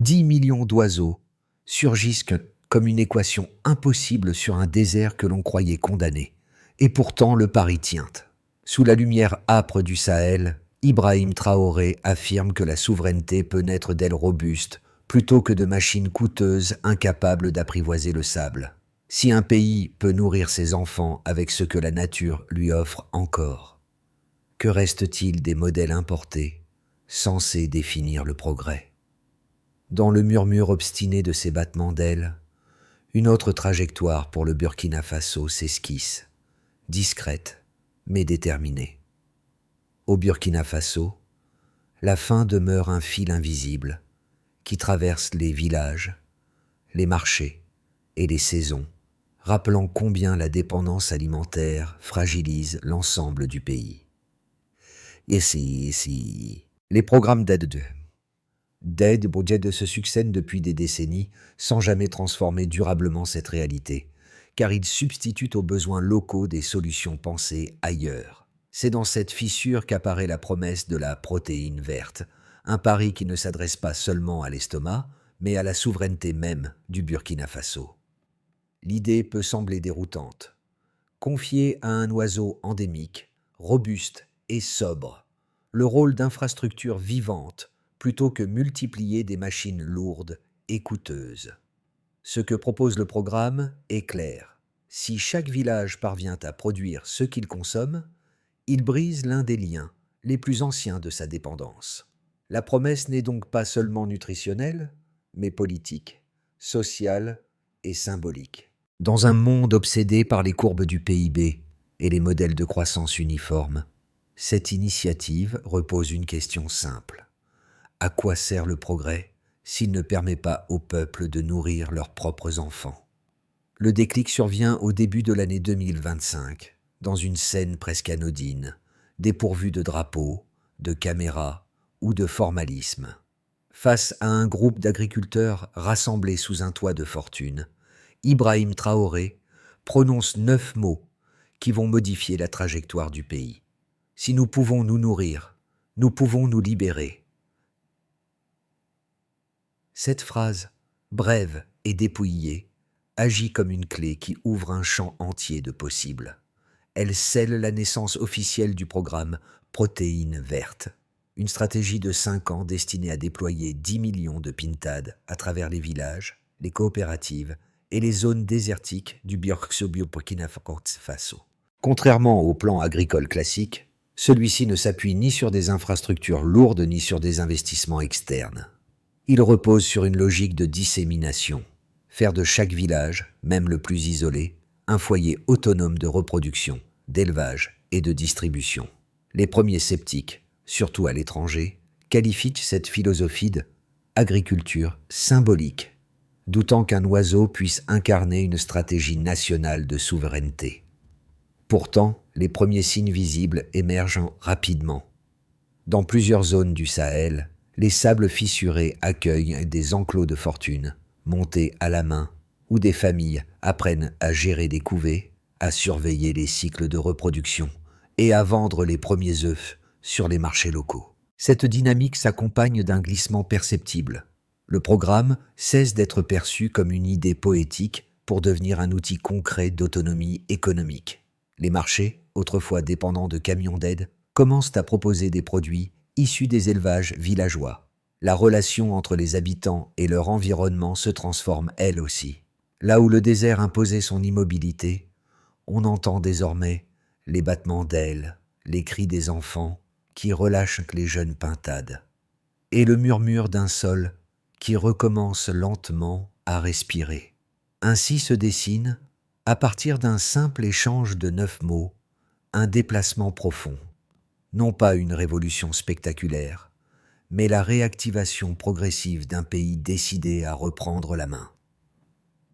10 millions d'oiseaux surgissent comme une équation impossible sur un désert que l'on croyait condamné. Et pourtant, le pari tient. Sous la lumière âpre du Sahel, Ibrahim Traoré affirme que la souveraineté peut naître d'ailes robustes plutôt que de machines coûteuses incapables d'apprivoiser le sable. Si un pays peut nourrir ses enfants avec ce que la nature lui offre encore, que reste-t-il des modèles importés censés définir le progrès? Dans le murmure obstiné de ces battements d'ailes, une autre trajectoire pour le Burkina Faso s'esquisse, discrète mais déterminée. Au Burkina Faso, la faim demeure un fil invisible qui traverse les villages, les marchés et les saisons, rappelant combien la dépendance alimentaire fragilise l'ensemble du pays. Ici, les programmes d'aide budget se succèdent depuis des décennies sans jamais transformer durablement cette réalité, car ils substituent aux besoins locaux des solutions pensées ailleurs. C'est dans cette fissure qu'apparaît la promesse de la protéine verte, un pari qui ne s'adresse pas seulement à l'estomac, mais à la souveraineté même du Burkina Faso. L'idée peut sembler déroutante. Confier à un oiseau endémique, robuste et sobre, le rôle d'infrastructure vivante plutôt que multiplier des machines lourdes et coûteuses. Ce que propose le programme est clair. Si chaque village parvient à produire ce qu'il consomme, il brise l'un des liens les plus anciens de sa dépendance. La promesse n'est donc pas seulement nutritionnelle, mais politique, sociale et symbolique. Dans un monde obsédé par les courbes du PIB et les modèles de croissance uniformes, cette initiative repose une question simple. À quoi sert le progrès s'il ne permet pas au peuple de nourrir leurs propres enfants? Le déclic survient au début de l'année 2025, dans une scène presque anodine, dépourvue de drapeaux, de caméras ou de formalisme. Face à un groupe d'agriculteurs rassemblés sous un toit de fortune, Ibrahim Traoré prononce 9 mots qui vont modifier la trajectoire du pays. Si nous pouvons nous nourrir, nous pouvons nous libérer. Cette phrase, brève et dépouillée, agit comme une clé qui ouvre un champ entier de possibles. Elle scelle la naissance officielle du programme Protéines vertes, une stratégie de 5 ans destinée à déployer 10 millions de pintades à travers les villages, les coopératives et les zones désertiques du Burkina Faso. Contrairement au plan agricole classique, celui-ci ne s'appuie ni sur des infrastructures lourdes ni sur des investissements externes. Il repose sur une logique de dissémination, faire de chaque village, même le plus isolé, un foyer autonome de reproduction, d'élevage et de distribution. Les premiers sceptiques, surtout à l'étranger, qualifient cette philosophie d'agriculture symbolique, doutant qu'un oiseau puisse incarner une stratégie nationale de souveraineté. Pourtant, les premiers signes visibles émergent rapidement. Dans plusieurs zones du Sahel, les sables fissurés accueillent des enclos de fortune, montés à la main, où des familles apprennent à gérer des couvées, à surveiller les cycles de reproduction et à vendre les premiers œufs sur les marchés locaux. Cette dynamique s'accompagne d'un glissement perceptible. Le programme cesse d'être perçu comme une idée poétique pour devenir un outil concret d'autonomie économique. Les marchés, autrefois dépendants de camions d'aide, commencent à proposer des produits issus des élevages villageois. La relation entre les habitants et leur environnement se transforme elle aussi. Là où le désert imposait son immobilité, on entend désormais les battements d'ailes, les cris des enfants qui relâchent les jeunes pintades, et le murmure d'un sol qui recommence lentement à respirer. Ainsi se dessine, à partir d'un simple échange de 9 mots, un déplacement profond. Non pas une révolution spectaculaire, mais la réactivation progressive d'un pays décidé à reprendre la main.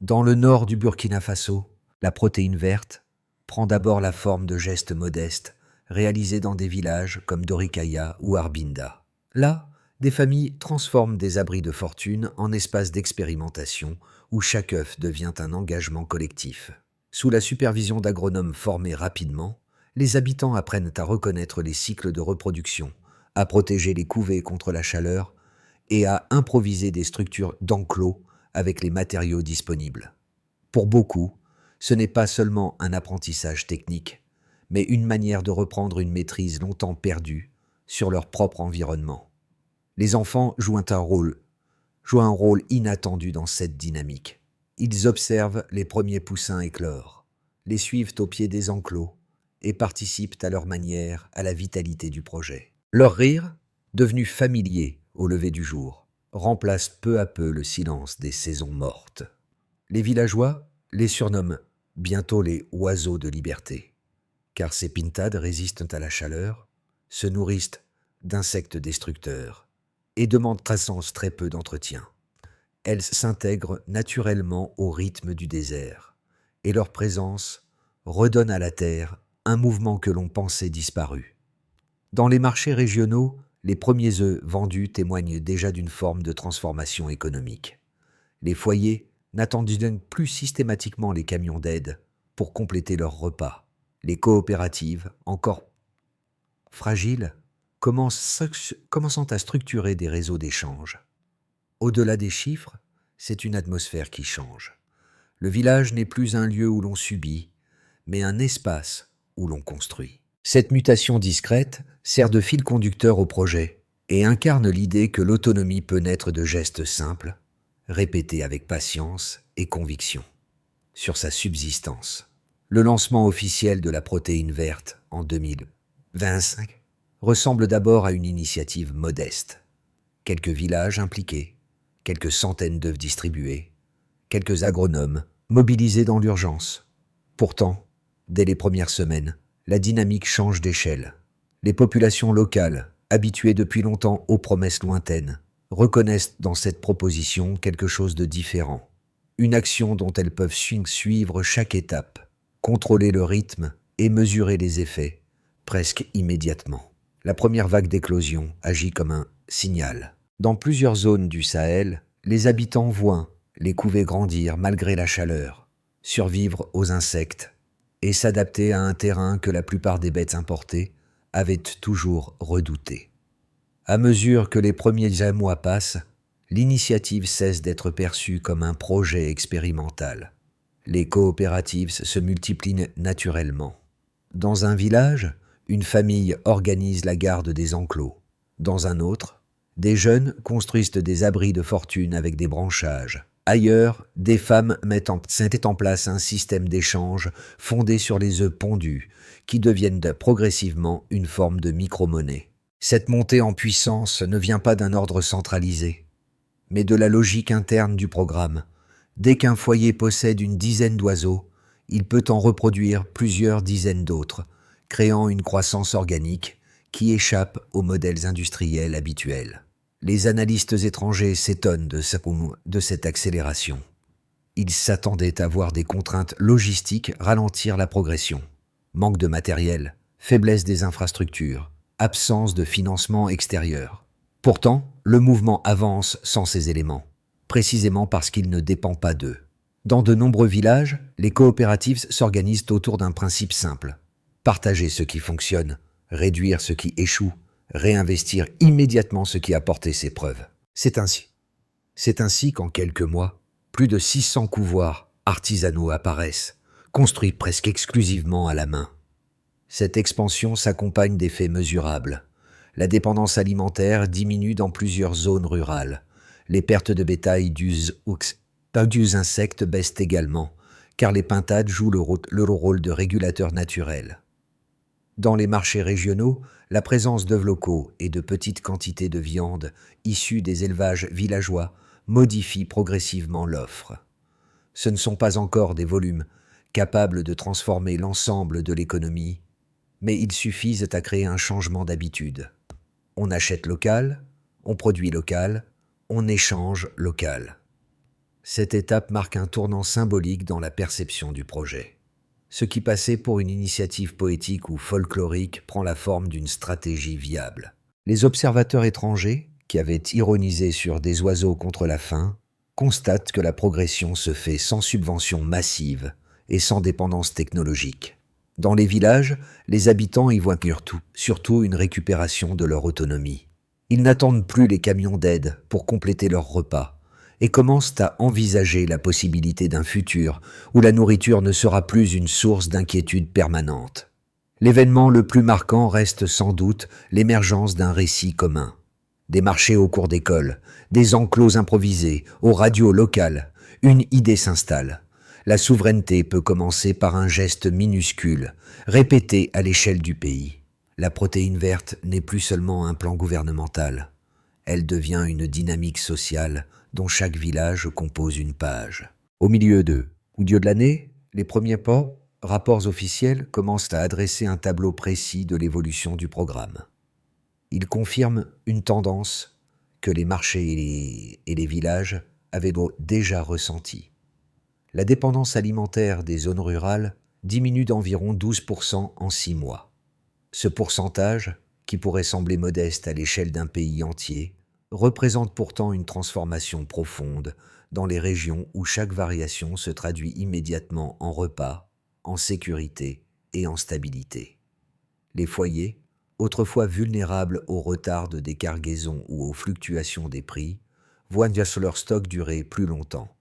Dans le nord du Burkina Faso, la protéine verte prend d'abord la forme de gestes modestes réalisés dans des villages comme Dorikaya ou Arbinda. Là, des familles transforment des abris de fortune en espaces d'expérimentation où chaque œuf devient un engagement collectif. Sous la supervision d'agronomes formés rapidement, les habitants apprennent à reconnaître les cycles de reproduction, à protéger les couvées contre la chaleur et à improviser des structures d'enclos avec les matériaux disponibles. Pour beaucoup, ce n'est pas seulement un apprentissage technique, mais une manière de reprendre une maîtrise longtemps perdue sur leur propre environnement. Les enfants jouent un rôle inattendu dans cette dynamique. Ils observent les premiers poussins éclore, les suivent au pied des enclos et participent à leur manière à la vitalité du projet. Leur rire, devenu familier au lever du jour, remplace peu à peu le silence des saisons mortes. Les villageois les surnomment bientôt les oiseaux de liberté, car ces pintades résistent à la chaleur, se nourrissent d'insectes destructeurs et demandent à sens très peu d'entretien. Elles s'intègrent naturellement au rythme du désert, et leur présence redonne à la terre un mouvement que l'on pensait disparu. Dans les marchés régionaux, les premiers œufs vendus témoignent déjà d'une forme de transformation économique. Les foyers n'attendent donc plus systématiquement les camions d'aide pour compléter leurs repas. Les coopératives, encore fragiles, commençant à structurer des réseaux d'échange. Au-delà des chiffres, c'est une atmosphère qui change. Le village n'est plus un lieu où l'on subit, mais un espace où l'on construit. Cette mutation discrète sert de fil conducteur au projet et incarne l'idée que l'autonomie peut naître de gestes simples, répétés avec patience et conviction. Sur sa subsistance, le lancement officiel de la protéine verte en 2025 ressemble d'abord à une initiative modeste. Quelques villages impliqués, quelques centaines d'œufs distribués, quelques agronomes mobilisés dans l'urgence. Pourtant, dès les premières semaines, la dynamique change d'échelle. Les populations locales, habituées depuis longtemps aux promesses lointaines, reconnaissent dans cette proposition quelque chose de différent. Une action dont elles peuvent suivre chaque étape, contrôler le rythme et mesurer les effets, presque immédiatement. La première vague d'éclosion agit comme un signal. Dans plusieurs zones du Sahel, les habitants voient les couvées grandir malgré la chaleur, survivre aux insectes et s'adapter à un terrain que la plupart des bêtes importées avaient toujours redouté. À mesure que les premiers mois passent, l'initiative cesse d'être perçue comme un projet expérimental. Les coopératives se multiplient naturellement. Dans un village, une famille organise la garde des enclos. Dans un autre, des jeunes construisent des abris de fortune avec des branchages. Ailleurs, des femmes mettent en place un système d'échange fondé sur les œufs pondus, qui deviennent progressivement une forme de micro-monnaie. Cette montée en puissance ne vient pas d'un ordre centralisé, mais de la logique interne du programme. Dès qu'un foyer possède une dizaine d'oiseaux, il peut en reproduire plusieurs dizaines d'autres, créant une croissance organique qui échappe aux modèles industriels habituels. Les analystes étrangers s'étonnent de cette accélération. Ils s'attendaient à voir des contraintes logistiques ralentir la progression. Manque de matériel, faiblesse des infrastructures, absence de financement extérieur. Pourtant, le mouvement avance sans ces éléments, précisément parce qu'il ne dépend pas d'eux. Dans de nombreux villages, les coopératives s'organisent autour d'un principe simple. Partager ce qui fonctionne, réduire ce qui échoue, réinvestir immédiatement ce qui a porté ses preuves. C'est ainsi qu'en quelques mois, plus de 600 couvoirs artisanaux apparaissent, construits presque exclusivement à la main. Cette expansion s'accompagne d'effets mesurables. La dépendance alimentaire diminue dans plusieurs zones rurales. Les pertes de bétail dus aux insectes baissent également, car les pintades jouent le rôle de régulateur naturel. Dans les marchés régionaux, la présence d'œufs locaux et de petites quantités de viande issues des élevages villageois modifie progressivement l'offre. Ce ne sont pas encore des volumes capables de transformer l'ensemble de l'économie, mais ils suffisent à créer un changement d'habitude. On achète local, on produit local, on échange local. Cette étape marque un tournant symbolique dans la perception du projet. Ce qui passait pour une initiative poétique ou folklorique prend la forme d'une stratégie viable. Les observateurs étrangers, qui avaient ironisé sur des oiseaux contre la faim, constatent que la progression se fait sans subvention massive et sans dépendance technologique. Dans les villages, les habitants y voient surtout une récupération de leur autonomie. Ils n'attendent plus les camions d'aide pour compléter leurs repas et commencent à envisager la possibilité d'un futur où la nourriture ne sera plus une source d'inquiétude permanente. L'événement le plus marquant reste sans doute l'émergence d'un récit commun. Des marchés au cours d'école, des enclos improvisés, aux radios locales, une idée s'installe. La souveraineté peut commencer par un geste minuscule, répété à l'échelle du pays. La protéine verte n'est plus seulement un plan gouvernemental. Elle devient une dynamique sociale dont chaque village compose une page. Au milieu de l'année, les premiers rapports officiels commencent à adresser un tableau précis de l'évolution du programme. Ils confirment une tendance que les marchés et les villages avaient déjà ressentie. La dépendance alimentaire des zones rurales diminue d'environ 12% en 6 mois. Ce pourcentage, qui pourrait sembler modeste à l'échelle d'un pays entier, représente pourtant une transformation profonde dans les régions où chaque variation se traduit immédiatement en repas, en sécurité et en stabilité. Les foyers, autrefois vulnérables aux retards de décargaison ou aux fluctuations des prix, voient leur stock durer plus longtemps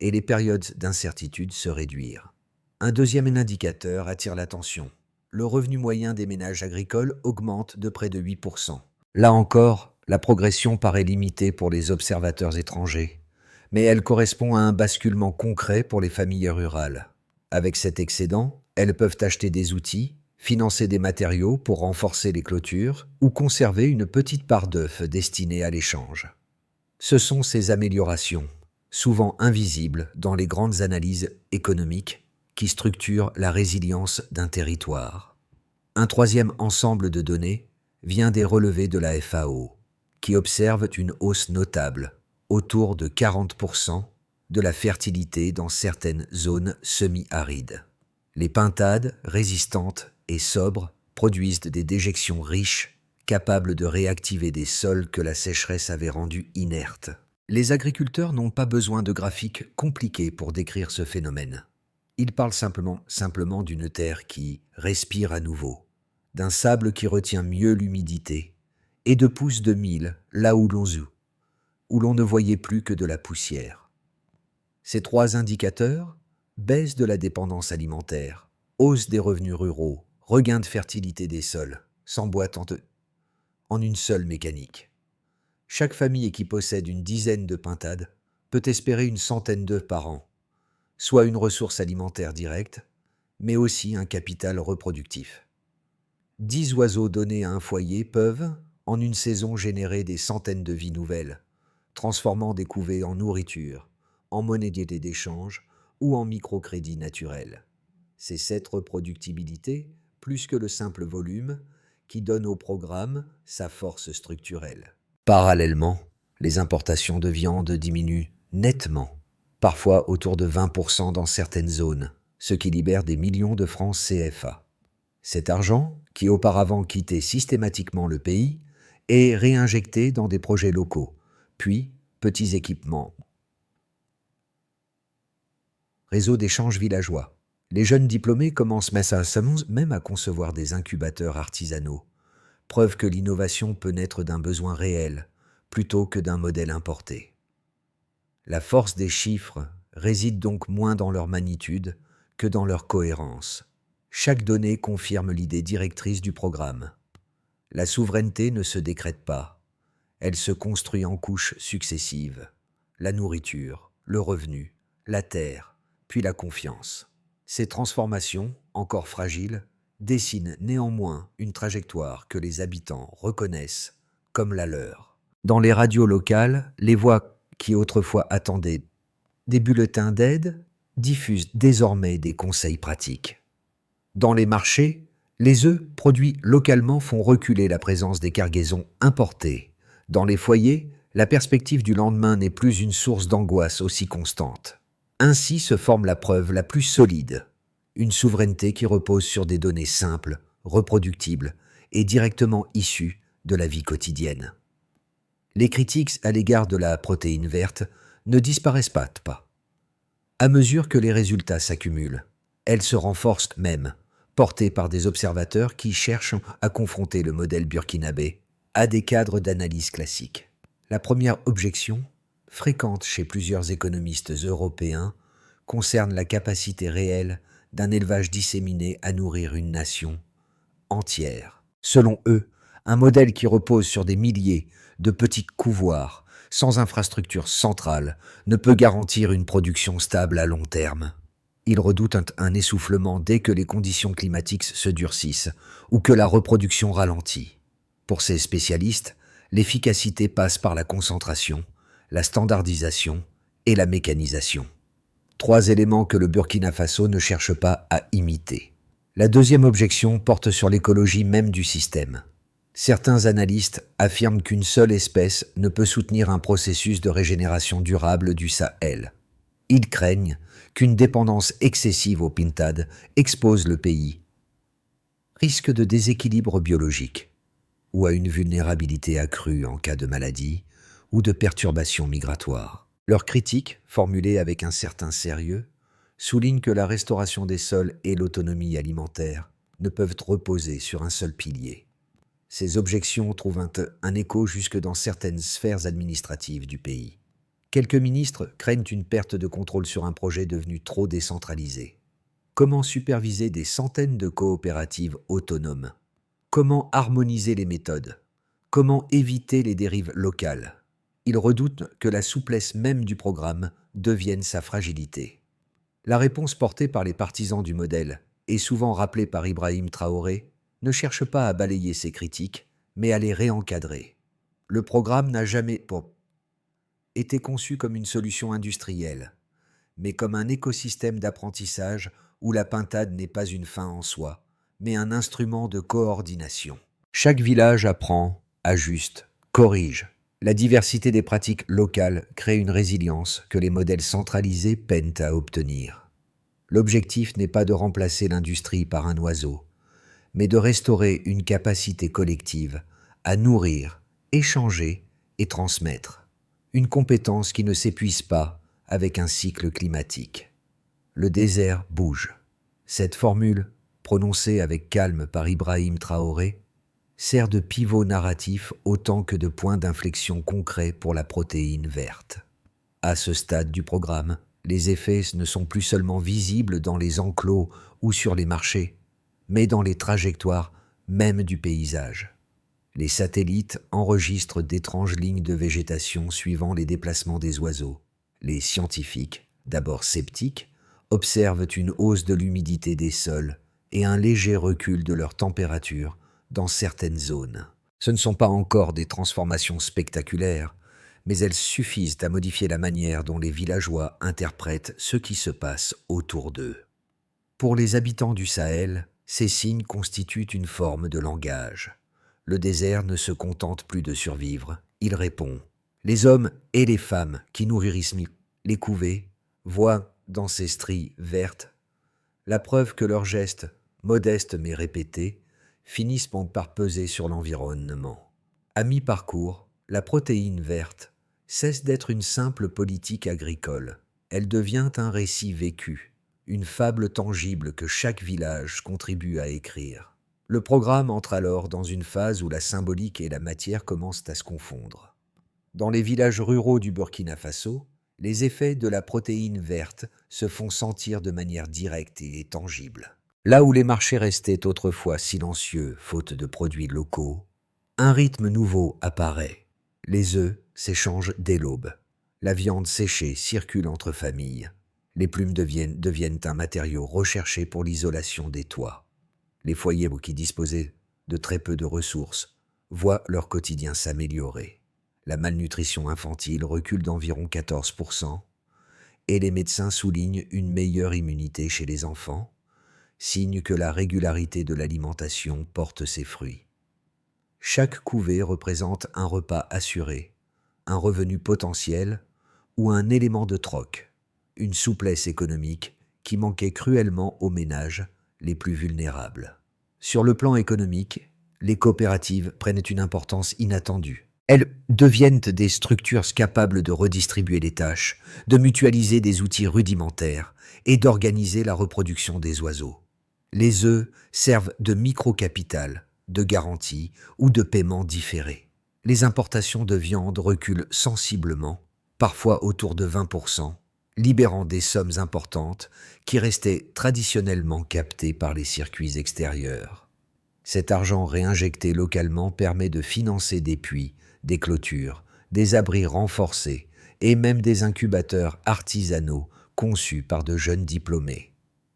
et les périodes d'incertitude se réduire. Un deuxième indicateur attire l'attention. Le revenu moyen des ménages agricoles augmente de près de 8%. Là encore, la progression paraît limitée pour les observateurs étrangers, mais elle correspond à un basculement concret pour les familles rurales. Avec cet excédent, elles peuvent acheter des outils, financer des matériaux pour renforcer les clôtures ou conserver une petite part d'œufs destinée à l'échange. Ce sont ces améliorations, souvent invisibles dans les grandes analyses économiques, qui structurent la résilience d'un territoire. Un troisième ensemble de données vient des relevés de la FAO, qui observent une hausse notable, autour de 40%, de la fertilité dans certaines zones semi-arides. Les pintades, résistantes et sobres, produisent des déjections riches, capables de réactiver des sols que la sécheresse avait rendus inertes. Les agriculteurs n'ont pas besoin de graphiques compliqués pour décrire ce phénomène. Ils parlent simplement d'une terre qui respire à nouveau, d'un sable qui retient mieux l'humidité, et de pousses de mil là où l'on ne voyait plus que de la poussière. Ces trois indicateurs, baisse de la dépendance alimentaire, hausse des revenus ruraux, regain de fertilité des sols, s'emboîtent en une seule mécanique. Chaque famille qui possède une dizaine de pintades peut espérer une centaine d'œufs par an, soit une ressource alimentaire directe, mais aussi un capital reproductif. 10 oiseaux donnés à un foyer peuvent, en une saison, générer des centaines de vies nouvelles, transformant des couvées en nourriture, en monnaie d'échange ou en microcrédit naturel. C'est cette reproductibilité, plus que le simple volume, qui donne au programme sa force structurelle. Parallèlement, les importations de viande diminuent nettement, parfois autour de 20% dans certaines zones, ce qui libère des millions de francs CFA. Cet argent, qui auparavant quittait systématiquement le pays, est réinjecté dans des projets locaux, puis petits équipements. Réseau d'échanges villageois. Les jeunes diplômés commencent même à concevoir des incubateurs artisanaux, preuve que l'innovation peut naître d'un besoin réel, plutôt que d'un modèle importé. La force des chiffres réside donc moins dans leur magnitude que dans leur cohérence. Chaque donnée confirme l'idée directrice du programme. La souveraineté ne se décrète pas, elle se construit en couches successives. La nourriture, le revenu, la terre, puis la confiance. Ces transformations, encore fragiles, dessinent néanmoins une trajectoire que les habitants reconnaissent comme la leur. Dans les radios locales, les voix qui autrefois attendaient des bulletins d'aide diffusent désormais des conseils pratiques. Dans les marchés, les œufs produits localement font reculer la présence des cargaisons importées. Dans les foyers, la perspective du lendemain n'est plus une source d'angoisse aussi constante. Ainsi se forme la preuve la plus solide, une souveraineté qui repose sur des données simples, reproductibles et directement issues de la vie quotidienne. Les critiques à l'égard de la protéine verte ne disparaissent pas. À mesure que les résultats s'accumulent, elles se renforcent même, portées par des observateurs qui cherchent à confronter le modèle burkinabé à des cadres d'analyse classiques. La première objection, fréquente chez plusieurs économistes européens, concerne la capacité réelle d'un élevage disséminé à nourrir une nation entière. Selon eux, un modèle qui repose sur des milliers de petits couvoirs sans infrastructure centrale ne peut garantir une production stable à long terme. Ils redoutent un essoufflement dès que les conditions climatiques se durcissent ou que la reproduction ralentit. Pour ces spécialistes, l'efficacité passe par la concentration, la standardisation et la mécanisation. 3 éléments que le Burkina Faso ne cherche pas à imiter. La deuxième objection porte sur l'écologie même du système. Certains analystes affirment qu'une seule espèce ne peut soutenir un processus de régénération durable du Sahel. Ils craignent qu'une dépendance excessive aux pintades expose le pays, risque de déséquilibre biologique ou à une vulnérabilité accrue en cas de maladie ou de perturbations migratoires. Leurs critiques, formulées avec un certain sérieux, soulignent que la restauration des sols et l'autonomie alimentaire ne peuvent reposer sur un seul pilier. Ces objections trouvent un écho jusque dans certaines sphères administratives du pays. Quelques ministres craignent une perte de contrôle sur un projet devenu trop décentralisé. Comment superviser des centaines de coopératives autonomes? Comment harmoniser les méthodes? Comment éviter les dérives locales? Ils redoutent que la souplesse même du programme devienne sa fragilité. La réponse portée par les partisans du modèle, et souvent rappelée par Ibrahim Traoré, ne cherche pas à balayer ces critiques, mais à les réencadrer. Le programme n'a jamais été conçu comme une solution industrielle, mais comme un écosystème d'apprentissage où la pintade n'est pas une fin en soi, mais un instrument de coordination. Chaque village apprend, ajuste, corrige. La diversité des pratiques locales crée une résilience que les modèles centralisés peinent à obtenir. L'objectif n'est pas de remplacer l'industrie par un oiseau, mais de restaurer une capacité collective à nourrir, échanger et transmettre. Une compétence qui ne s'épuise pas avec un cycle climatique. Le désert bouge. Cette formule, prononcée avec calme par Ibrahim Traoré, sert de pivot narratif autant que de point d'inflexion concret pour la protéine verte. À ce stade du programme, les effets ne sont plus seulement visibles dans les enclos ou sur les marchés, mais dans les trajectoires même du paysage. Les satellites enregistrent d'étranges lignes de végétation suivant les déplacements des oiseaux. Les scientifiques, d'abord sceptiques, observent une hausse de l'humidité des sols et un léger recul de leur température dans certaines zones. Ce ne sont pas encore des transformations spectaculaires, mais elles suffisent à modifier la manière dont les villageois interprètent ce qui se passe autour d'eux. Pour les habitants du Sahel, ces signes constituent une forme de langage. Le désert ne se contente plus de survivre, il répond. Les hommes et les femmes qui nourrissent les couvées voient dans ces stries vertes la preuve que leurs gestes, modestes mais répétés, finissent par peser sur l'environnement. À mi-parcours, la protéine verte cesse d'être une simple politique agricole. Elle devient un récit vécu, une fable tangible que chaque village contribue à écrire. Le programme entre alors dans une phase où la symbolique et la matière commencent à se confondre. Dans les villages ruraux du Burkina Faso, les effets de la protéine verte se font sentir de manière directe et tangible. Là où les marchés restaient autrefois silencieux, faute de produits locaux, un rythme nouveau apparaît. Les œufs s'échangent dès l'aube. La viande séchée circule entre familles. Les plumes deviennent un matériau recherché pour l'isolation des toits. Les foyers qui disposaient de très peu de ressources voient leur quotidien s'améliorer. La malnutrition infantile recule d'environ 14% et les médecins soulignent une meilleure immunité chez les enfants, signe que la régularité de l'alimentation porte ses fruits. Chaque couvée représente un repas assuré, un revenu potentiel ou un élément de troc, une souplesse économique qui manquait cruellement aux ménages les plus vulnérables. Sur le plan économique, les coopératives prennent une importance inattendue. Elles deviennent des structures capables de redistribuer les tâches, de mutualiser des outils rudimentaires et d'organiser la reproduction des oiseaux. Les œufs servent de micro-capital, de garantie ou de paiement différé. les importations de viande reculent sensiblement, parfois autour de 20%, libérant des sommes importantes qui restaient traditionnellement captées par les circuits extérieurs. Cet argent réinjecté localement permet de financer des puits, des clôtures, des abris renforcés et même des incubateurs artisanaux conçus par de jeunes diplômés.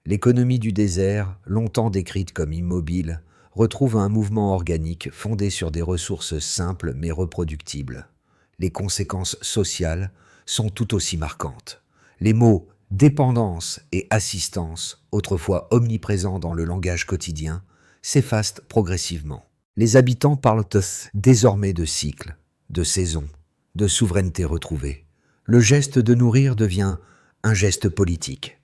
L'économie du désert, longtemps décrite comme immobile, retrouve un mouvement organique fondé sur des ressources simples mais reproductibles. Les conséquences sociales sont tout aussi marquantes. Les mots dépendance et assistance, autrefois omniprésents dans le langage quotidien, s'effacent progressivement. Les habitants parlent désormais de cycles, de saisons, de souveraineté retrouvée. Le geste de nourrir devient un geste politique.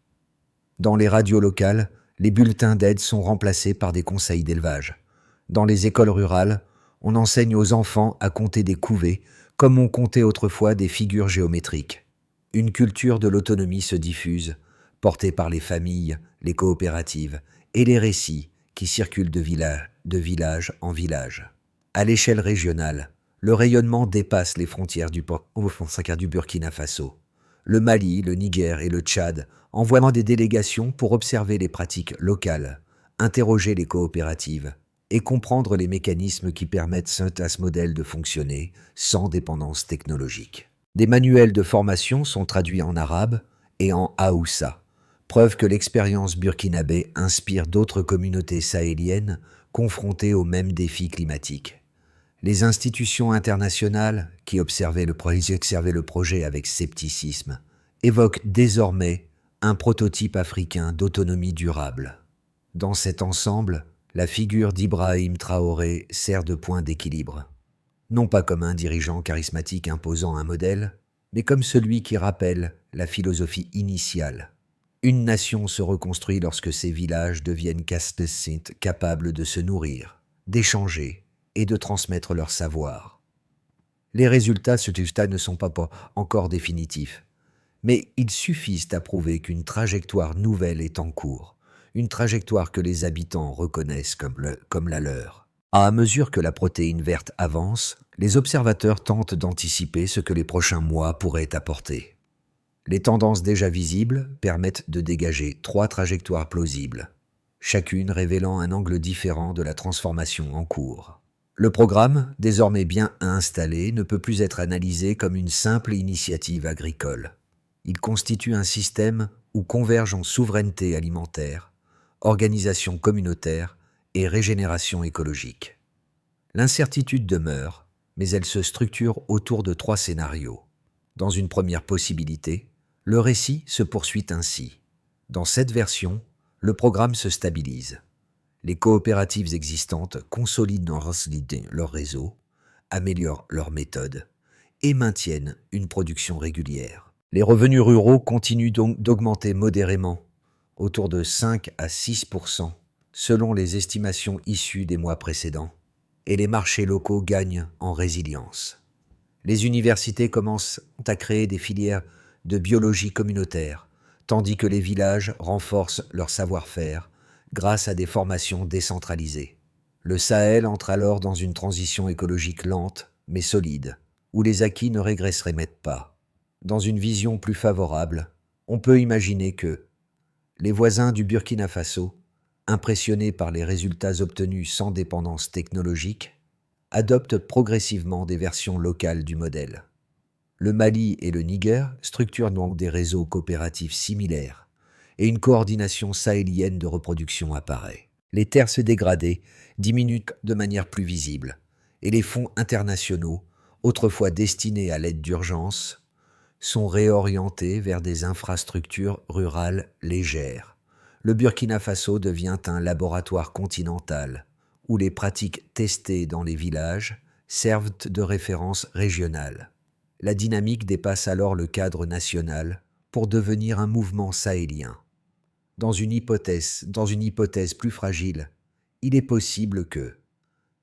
Dans les radios locales, les bulletins d'aide sont remplacés par des conseils d'élevage. Dans les écoles rurales, on enseigne aux enfants à compter des couvées comme on comptait autrefois des figures géométriques. Une culture de l'autonomie se diffuse, portée par les familles, les coopératives et les récits qui circulent de village en village. À l'échelle régionale, le rayonnement dépasse les frontières du Burkina Faso. Le Mali, le Niger et le Tchad envoient des délégations pour observer les pratiques locales, interroger les coopératives et comprendre les mécanismes qui permettent à ce modèle de fonctionner sans dépendance technologique. Des manuels de formation sont traduits en arabe et en haoussa, preuve que l'expérience burkinabé inspire d'autres communautés sahéliennes confrontées aux mêmes défis climatiques. Les institutions internationales, qui observaient le projet avec scepticisme, évoquent désormais un prototype africain d'autonomie durable. Dans cet ensemble, la figure d'Ibrahim Traoré sert de point d'équilibre. Non pas comme un dirigeant charismatique imposant un modèle, mais comme celui qui rappelle la philosophie initiale. Une nation se reconstruit lorsque ses villages deviennent capables de se nourrir, d'échanger et de transmettre leur savoir. Les résultats ne sont pas encore définitifs, mais ils suffisent à prouver qu'une trajectoire nouvelle est en cours, une trajectoire que les habitants reconnaissent comme la leur. À mesure que la protéine verte avance, les observateurs tentent d'anticiper ce que les prochains mois pourraient apporter. Les tendances déjà visibles permettent de dégager 3 trajectoires plausibles, chacune révélant un angle différent de la transformation en cours. Le programme, désormais bien installé, ne peut plus être analysé comme une simple initiative agricole. Il constitue un système où convergent en souveraineté alimentaire, organisation communautaire et régénération écologique. L'incertitude demeure, mais elle se structure autour de 3 scénarios. Dans une première possibilité, le récit se poursuit ainsi. Dans cette version, le programme se stabilise. Les coopératives existantes consolident leur réseau, améliorent leurs méthodes et maintiennent une production régulière. Les revenus ruraux continuent donc d'augmenter modérément, autour de 5 à 6%, selon les estimations issues des mois précédents, et les marchés locaux gagnent en résilience. Les universités commencent à créer des filières de biologie communautaire, tandis que les villages renforcent leur savoir-faire grâce à des formations décentralisées. Le Sahel entre alors dans une transition écologique lente, mais solide, où les acquis ne régresseraient pas. Dans une vision plus favorable, on peut imaginer que les voisins du Burkina Faso, impressionnés par les résultats obtenus sans dépendance technologique, adoptent progressivement des versions locales du modèle. Le Mali et le Niger structurent donc des réseaux coopératifs similaires, et une coordination sahélienne de reproduction apparaît. Les terres se dégradent diminuent de manière plus visible, et les fonds internationaux, autrefois destinés à l'aide d'urgence, sont réorientés vers des infrastructures rurales légères. Le Burkina Faso devient un laboratoire continental, où les pratiques testées dans les villages servent de référence régionale. La dynamique dépasse alors le cadre national pour devenir un mouvement sahélien. Dans une hypothèse plus fragile, il est possible que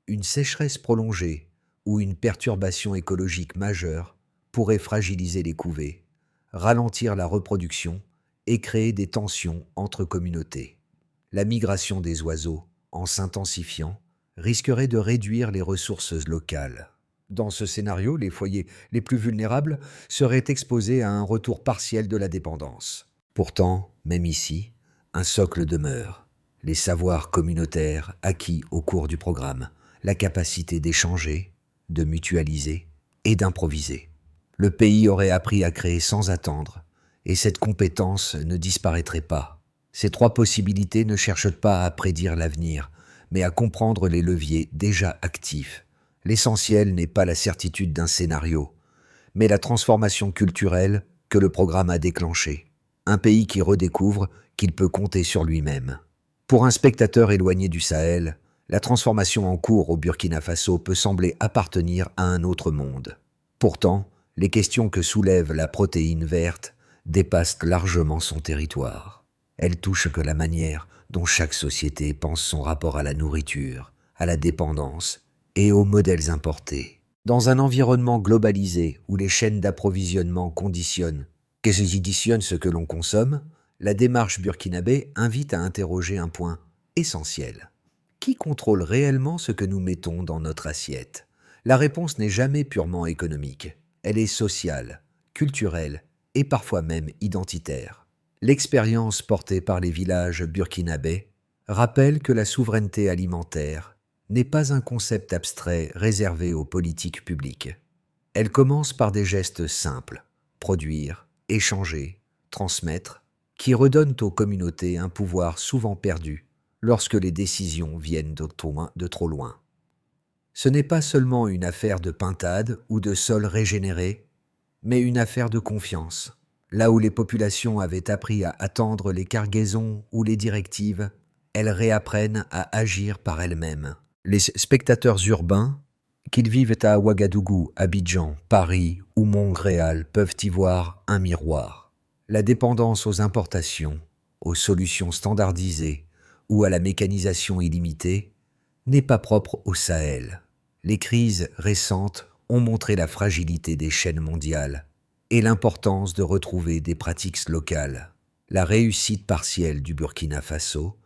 une sécheresse prolongée ou une perturbation écologique majeure pourrait fragiliser les couvées, ralentir la reproduction et créer des tensions entre communautés. La migration des oiseaux, en s'intensifiant, risquerait de réduire les ressources locales. Dans ce scénario, les foyers les plus vulnérables seraient exposés à un retour partiel de la dépendance. Pourtant, même ici, un socle demeure. Les savoirs communautaires acquis au cours du programme, la capacité d'échanger, de mutualiser et d'improviser. Le pays aurait appris à créer sans attendre, et cette compétence ne disparaîtrait pas. Ces trois possibilités ne cherchent pas à prédire l'avenir, mais à comprendre les leviers déjà actifs. L'essentiel n'est pas la certitude d'un scénario, mais la transformation culturelle que le programme a déclenchée. Un pays qui redécouvre qu'il peut compter sur lui-même. Pour un spectateur éloigné du Sahel, la transformation en cours au Burkina Faso peut sembler appartenir à un autre monde. Pourtant, les questions que soulève la protéine verte dépassent largement son territoire. Elles touchent que la manière dont chaque société pense son rapport à la nourriture, à la dépendance et aux modèles importés. Dans un environnement globalisé où les chaînes d'approvisionnement conditionnent ce que l'on consomme, la démarche burkinabé invite à interroger un point essentiel. Qui contrôle réellement ce que nous mettons dans notre assiette? La réponse n'est jamais purement économique. Elle est sociale, culturelle et parfois même identitaire. L'expérience portée par les villages burkinabés rappelle que la souveraineté alimentaire n'est pas un concept abstrait réservé aux politiques publiques. Elle commence par des gestes simples, produire, échanger, transmettre, qui redonnent aux communautés un pouvoir souvent perdu lorsque les décisions viennent de trop loin. Ce n'est pas seulement une affaire de pintade ou de sol régénéré, mais une affaire de confiance. Là où les populations avaient appris à attendre les cargaisons ou les directives, elles réapprennent à agir par elles-mêmes. Les spectateurs urbains, qu'ils vivent à Ouagadougou, Abidjan, Paris ou Montréal, peuvent y voir un miroir. La dépendance aux importations, aux solutions standardisées ou à la mécanisation illimitée n'est pas propre au Sahel. Les crises récentes ont montré la fragilité des chaînes mondiales et l'importance de retrouver des pratiques locales. La réussite partielle du Burkina Faso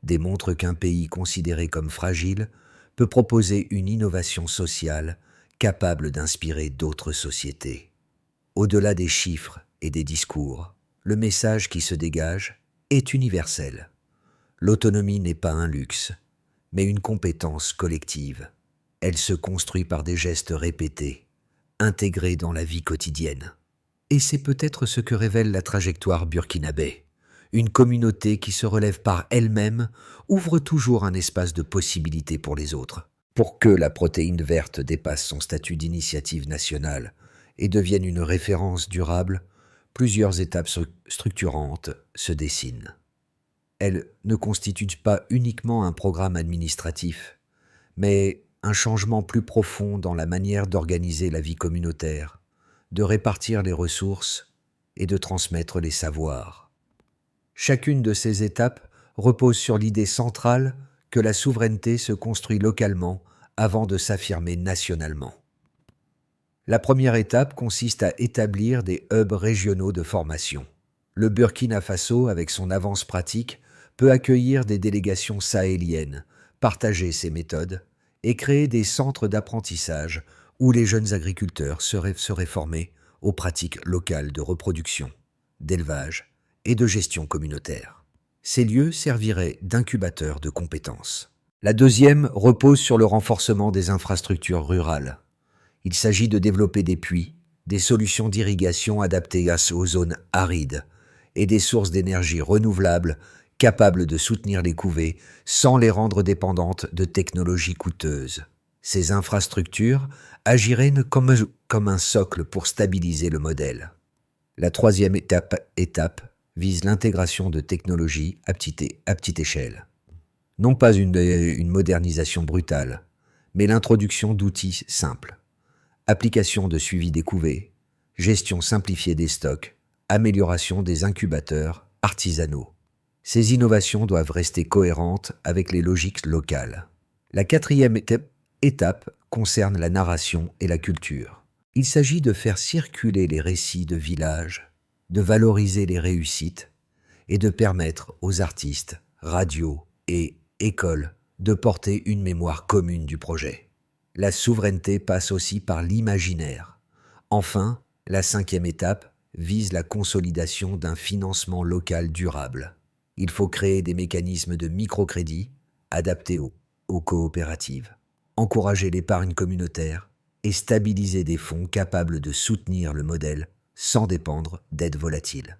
démontre qu'un pays considéré comme fragile peut proposer une innovation sociale capable d'inspirer d'autres sociétés. Au-delà des chiffres et des discours, le message qui se dégage est universel. L'autonomie n'est pas un luxe, mais une compétence collective. Elle se construit par des gestes répétés, intégrés dans la vie quotidienne. Et c'est peut-être ce que révèle la trajectoire burkinabé. Une communauté qui se relève par elle-même ouvre toujours un espace de possibilités pour les autres. Pour que la protéine verte dépasse son statut d'initiative nationale et devienne une référence durable, plusieurs étapes structurantes se dessinent. Elles ne constituent pas uniquement un programme administratif, mais un changement plus profond dans la manière d'organiser la vie communautaire, de répartir les ressources et de transmettre les savoirs. Chacune de ces étapes repose sur l'idée centrale que la souveraineté se construit localement avant de s'affirmer nationalement. La première étape consiste à établir des hubs régionaux de formation. Le Burkina Faso, avec son avance pratique, peut accueillir des délégations sahéliennes, partager ses méthodes et créer des centres d'apprentissage où les jeunes agriculteurs seraient formés aux pratiques locales de reproduction, d'élevage et de gestion communautaire. Ces lieux serviraient d'incubateurs de compétences. La deuxième repose sur le renforcement des infrastructures rurales. Il s'agit de développer des puits, des solutions d'irrigation adaptées aux zones arides et des sources d'énergie renouvelables capables de soutenir les couvées sans les rendre dépendantes de technologies coûteuses. Ces infrastructures agiraient comme un socle pour stabiliser le modèle. La troisième étape vise l'intégration de technologies à petite échelle. Non pas une modernisation brutale, mais l'introduction d'outils simples. Application de suivi des couvées, gestion simplifiée des stocks, amélioration des incubateurs artisanaux. Ces innovations doivent rester cohérentes avec les logiques locales. La quatrième étape concerne la narration et la culture. Il s'agit de faire circuler les récits de villages, de valoriser les réussites et de permettre aux artistes, radios et écoles de porter une mémoire commune du projet. La souveraineté passe aussi par l'imaginaire. Enfin, la cinquième étape vise la consolidation d'un financement local durable. Il faut créer des mécanismes de microcrédit adaptés aux coopératives, encourager l'épargne communautaire et stabiliser des fonds capables de soutenir le modèle sans dépendre d'aides volatiles.